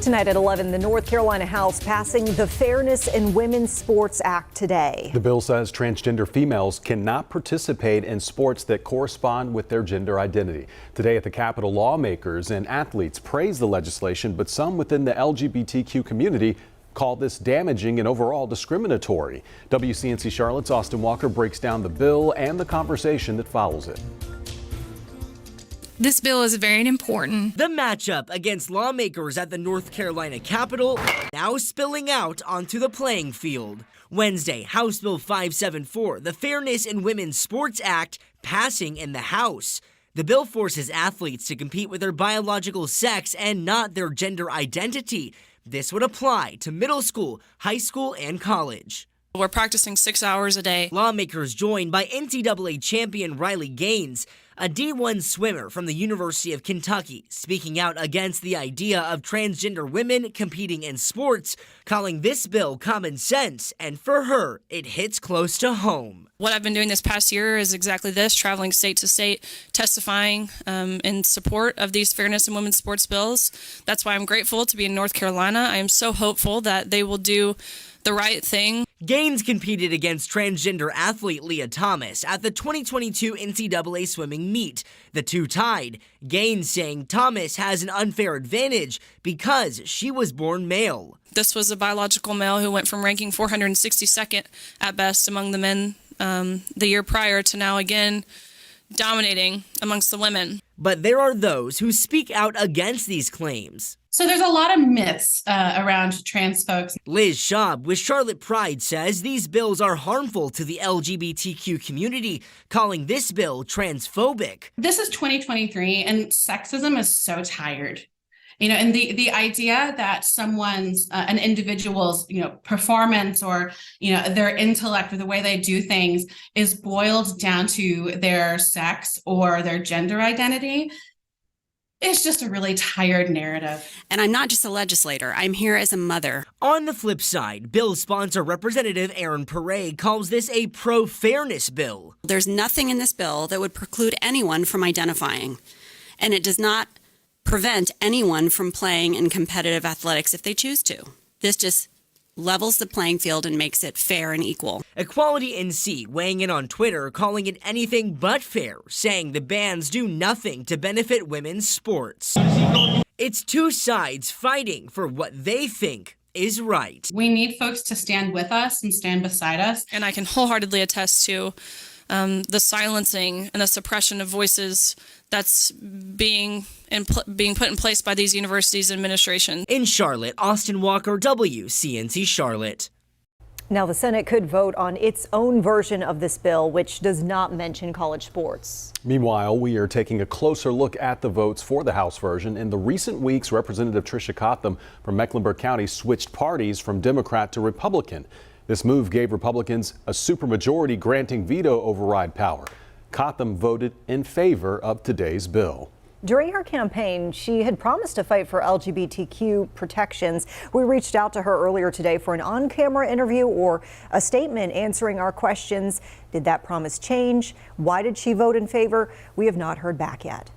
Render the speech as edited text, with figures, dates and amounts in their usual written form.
Tonight at 11, the North Carolina House passing the Fairness in Women's Sports Act today. The bill says transgender females cannot participate in sports that correspond with their gender identity. Today at the Capitol, lawmakers and athletes praise the legislation, but some within the LGBTQ community call this damaging and overall discriminatory. WCNC Charlotte's Austin Walker breaks down the bill and the conversation that follows it. This bill is very important. The matchup against lawmakers at the North Carolina Capitol now spilling out onto the playing field. Wednesday, House Bill 574, the Fairness in Women's Sports Act, passing in the House. The bill forces athletes to compete with their biological sex and not their gender identity. This would apply to middle school, high school, and college. We're practicing 6 hours a day. Lawmakers joined by NCAA Champion Riley Gaines, a D1 swimmer from the University of Kentucky, speaking out against the idea of transgender women competing in sports, calling this bill common sense, and for her, it hits close to home. What I've been doing this past year is exactly this, traveling state to state, testifying in support of these fairness in women's sports bills. That's why I'm grateful to be in North Carolina. I am so hopeful that they will do the right thing. Gaines competed against transgender athlete Lia Thomas at the 2022 NCAA swimming meet. The two tied, Gaines saying Thomas has an unfair advantage because she was born male. This was a biological male who went from ranking 462nd at best among the men the year prior to now again dominating amongst the women. But there are those who speak out against these claims. So there's a lot of myths around trans folks. Liz Schaub with Charlotte Pride says these bills are harmful to the LGBTQ community, calling this bill transphobic. This is 2023 and sexism is so tired. And the idea that someone's, an individual's, performance or, their intellect or the way they do things is boiled down to their sex or their gender identity. It's just a really tired narrative. And I'm not just a legislator, I'm here as a mother. On the flip side, bill sponsor Representative Aaron Perret calls this a pro-fairness bill. There's nothing in this bill that would preclude anyone from identifying, and it does not prevent anyone from playing in competitive athletics if they choose to. This just levels the playing field and makes it fair and equal. Equality NC weighing in on Twitter, calling it anything but fair, saying the bans do nothing to benefit women's sports. It's two sides fighting for what they think is right. We need folks to stand with us and stand beside us. And I can wholeheartedly attest to the silencing and the suppression of voices that's being put in place by these universities' administration. In Charlotte, Austin Walker, WCNC Charlotte. Now the Senate could vote on its own version of this bill, which does not mention college sports. Meanwhile, we are taking a closer look at the votes for the House version. In the recent weeks, Representative Tricia Cotham from Mecklenburg County switched parties from Democrat to Republican. This move gave Republicans a supermajority granting veto override power. Cotham voted in favor of today's bill. During her campaign, she had promised to fight for LGBTQ protections. We reached out to her earlier today for an on-camera interview or a statement answering our questions. Did that promise change? Why did she vote in favor? We have not heard back yet.